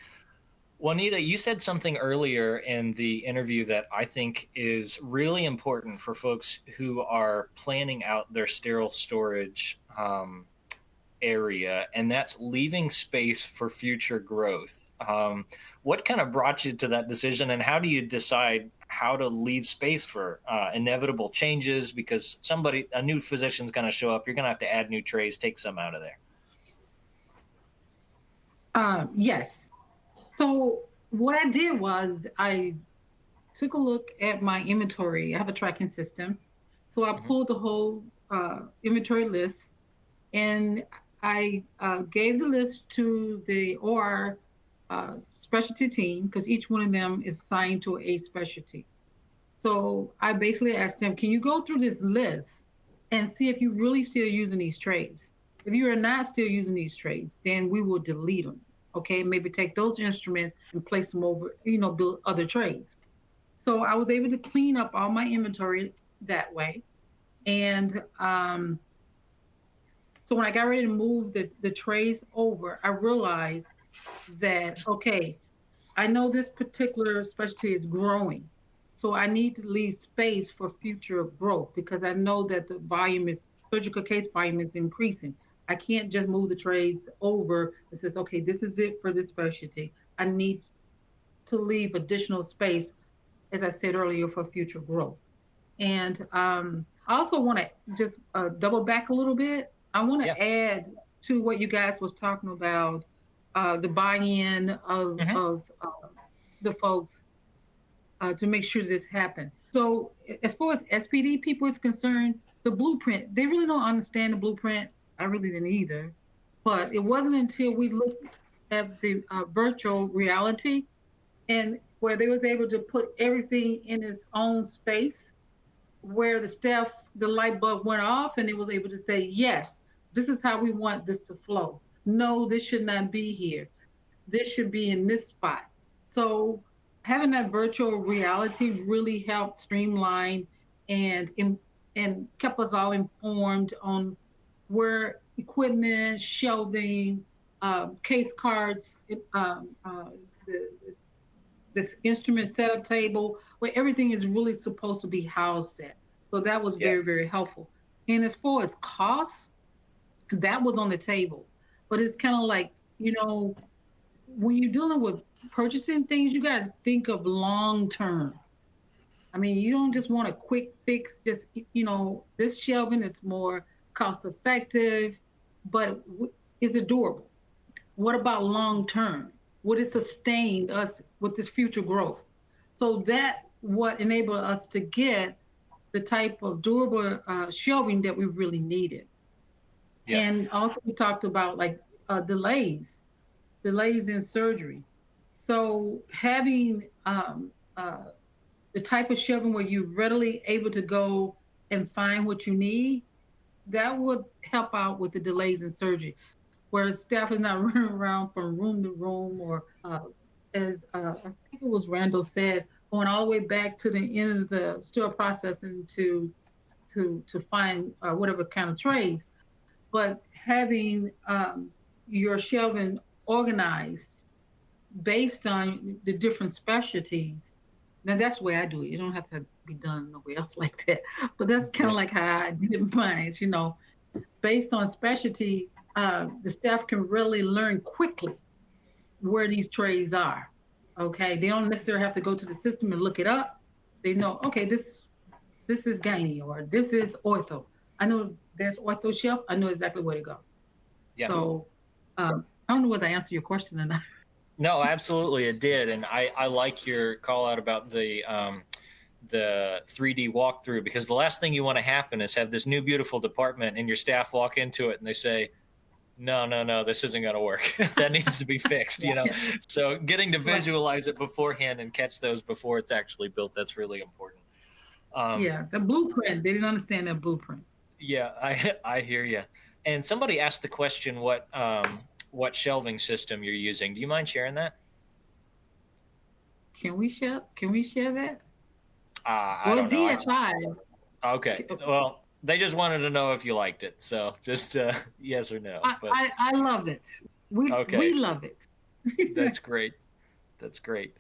Juanita, you said something earlier in the interview that I think is really important for folks who are planning out their sterile storage area, and that's leaving space for future growth. What kind of brought you to that decision, and how do you decide how to leave space for inevitable changes? Because a new physician's going to show up, you're going to have to add new trays, take some out of there. Yes. So what I did was I took a look at my inventory. I have a tracking system. So I pulled the whole inventory list, and I gave the list to the OR specialty team, because each one of them is assigned to a specialty. So I basically asked them, can you go through this list and see if you're really still using these trays? If you are not still using these trays, then we will delete them. Okay, maybe take those instruments and place them over, build other trays. So I was able to clean up all my inventory that way. And so when I got ready to move the trays over, I realized that, okay, I know this particular specialty is growing. So I need to leave space for future growth, because I know that the surgical case volume is increasing. I can't just move the trays over and says, okay, this is it for this specialty. I need to leave additional space, as I said earlier, for future growth. And I also want to just double back a little bit. I want to add to what you guys was talking about, the buy-in of the folks to make sure this happened. So as far as SPD people is concerned, the blueprint, they really don't understand the blueprint. I really didn't either. But it wasn't until we looked at the virtual reality, and where they was able to put everything in its own space, where the light bulb went off, and it was able to say, yes, this is how we want this to flow. No, this should not be here. This should be in this spot. So having that virtual reality really helped streamline and kept us all informed on where equipment, shelving, case cards, this instrument setup table, where everything is really supposed to be housed at. So that was very, very helpful. And as far as costs, that was on the table. But it's kind of like, when you're dealing with purchasing things, you got to think of long term. I mean, you don't just want a quick fix, just, this shelving is more cost effective, but is it durable? What about long term? Would it sustain us with this future growth? So that what enabled us to get the type of durable shelving that we really needed. Yeah. And also we talked about delays in surgery. So having um, uh, the type of shelving where you're readily able to go and find what you need, that would help out with the delays in surgery, where staff is not running around from room to room, or as I think it was Randall said, going all the way back to the end of the sterile processing to find whatever kind of trays. But having your shelving organized based on the different specialties. Now that's the way I do it. You don't have to be done nowhere else like that. But that's kind of like how I did mine. Based on specialty, the staff can really learn quickly where these trays are. Okay, they don't necessarily have to go to the system and look it up. They know, okay, this is gynae or this is ortho. I know there's ortho shelf. I know exactly where to go. Yeah. So I don't know whether I answered your question or not. No, absolutely, it did, and I like your call out about the 3D walkthrough, because the last thing you want to happen is have this new beautiful department and your staff walk into it and they say, no, this isn't going to work. That needs to be fixed, So getting to visualize it beforehand and catch those before it's actually built, that's really important. The blueprint, they didn't understand that blueprint. Yeah, I hear you. And somebody asked the question, what shelving system you're using. Do you mind sharing that? Can we share that? I don't know. DS5. Okay. Well, they just wanted to know if you liked it. So just yes or no. I love it. We love it. That's great. That's great.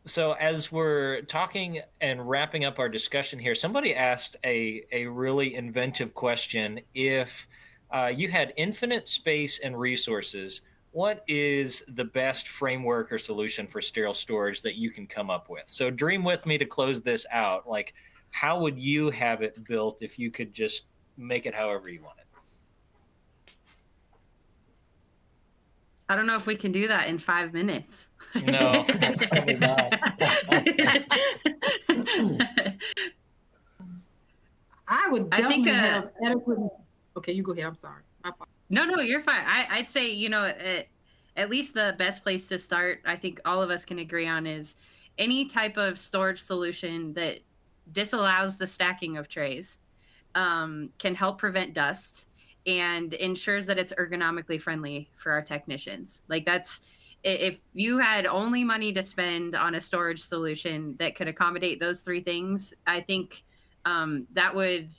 So as we're talking and wrapping up our discussion here, somebody asked a really inventive question. If you had infinite space and resources, what is the best framework or solution for sterile storage that you can come up with? So dream with me to close this out. Like, how would you have it built if you could just make it however you want it? I don't know if we can do that in 5 minutes. No. Probably not. I would definitely have adequate. Okay, you go ahead. I'm sorry. No, you're fine. I'd say, at least the best place to start, I think all of us can agree on, is any type of storage solution that disallows the stacking of trays, can help prevent dust and ensures that it's ergonomically friendly for our technicians. Like, that's, if you had only money to spend on a storage solution that could accommodate those 3 things, I think that would,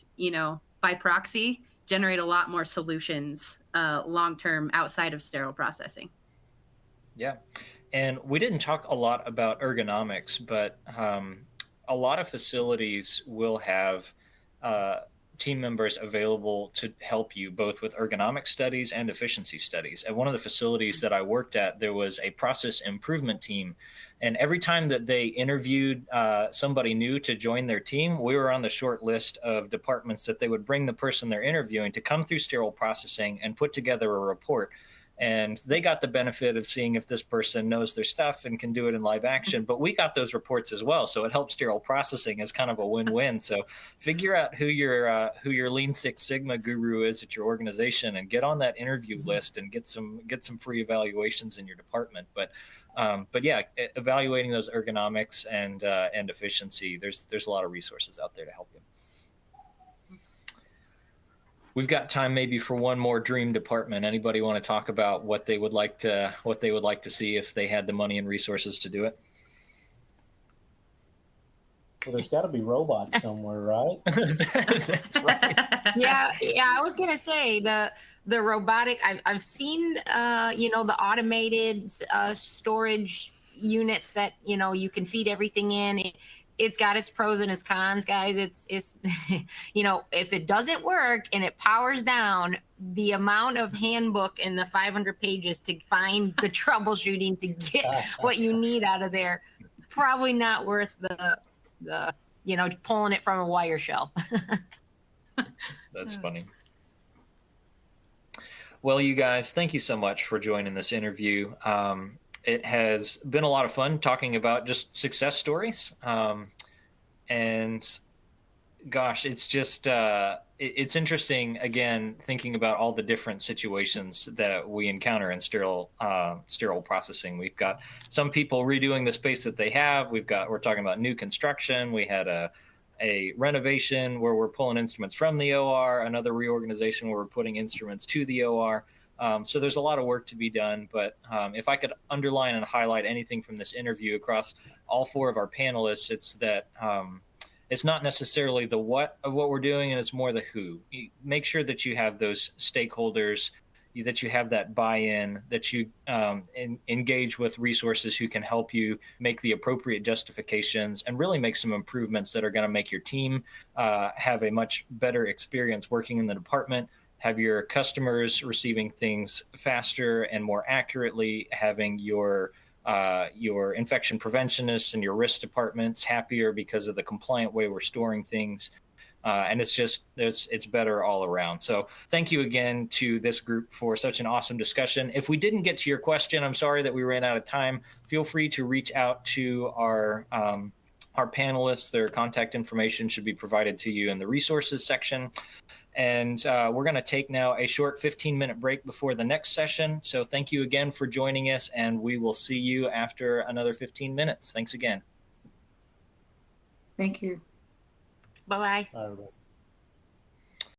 by proxy, generate a lot more solutions long-term outside of sterile processing. Yeah. And we didn't talk a lot about ergonomics, but a lot of facilities will have team members available to help you both with ergonomic studies and efficiency studies. At one of the facilities that I worked at, there was a process improvement team. And every time that they interviewed somebody new to join their team, we were on the short list of departments that they would bring the person they're interviewing to come through sterile processing and put together a report. And they got the benefit of seeing if this person knows their stuff and can do it in live action. But we got those reports as well. So it helps sterile processing as kind of a win-win. So figure out who your Lean Six Sigma guru is at your organization and get on that interview list and get some free evaluations in your department. But yeah, evaluating those ergonomics and efficiency, there's a lot of resources out there to help you. We've got time maybe for one more dream department. Anybody want to talk about what they would like to see if they had the money and resources to do it? Well, there's got to be robots somewhere, right? That's right. Yeah. I was gonna say the robotic. I've seen the automated storage units that you can feed everything in. It's got its pros and its cons, guys. It's if it doesn't work and it powers down, the amount of handbook in the 500 pages to find the troubleshooting to get what you need out of there, probably not worth the pulling it from a wire shell. That's funny. Well, you guys, thank you so much for joining this interview. It has been a lot of fun talking about just success stories. And gosh, it's just, it's interesting, again, thinking about all the different situations that we encounter in sterile processing. We've got some people redoing the space that they have. We're talking about new construction. We had a renovation where we're pulling instruments from the OR, another reorganization where we're putting instruments to the OR. So there's a lot of work to be done. But if I could underline and highlight anything from this interview across all four of our panelists, it's that it's not necessarily the what of what we're doing, and it's more the who. You make sure that you have those stakeholders, that you have that buy-in, that you engage with resources who can help you make the appropriate justifications and really make some improvements that are going to make your team have a much better experience working in the department, have your customers receiving things faster and more accurately, having your infection preventionists and your risk departments happier because of the compliant way we're storing things. And it's better all around. So thank you again to this group for such an awesome discussion. If we didn't get to your question, I'm sorry that we ran out of time. Feel free to reach out to our panelists. Their contact information should be provided to you in the resources section. And we're going to take now a short 15-minute break before the next session. So thank you again for joining us, and we will see you after another 15 minutes. Thanks again. Thank you. Bye-bye. Bye, everybody.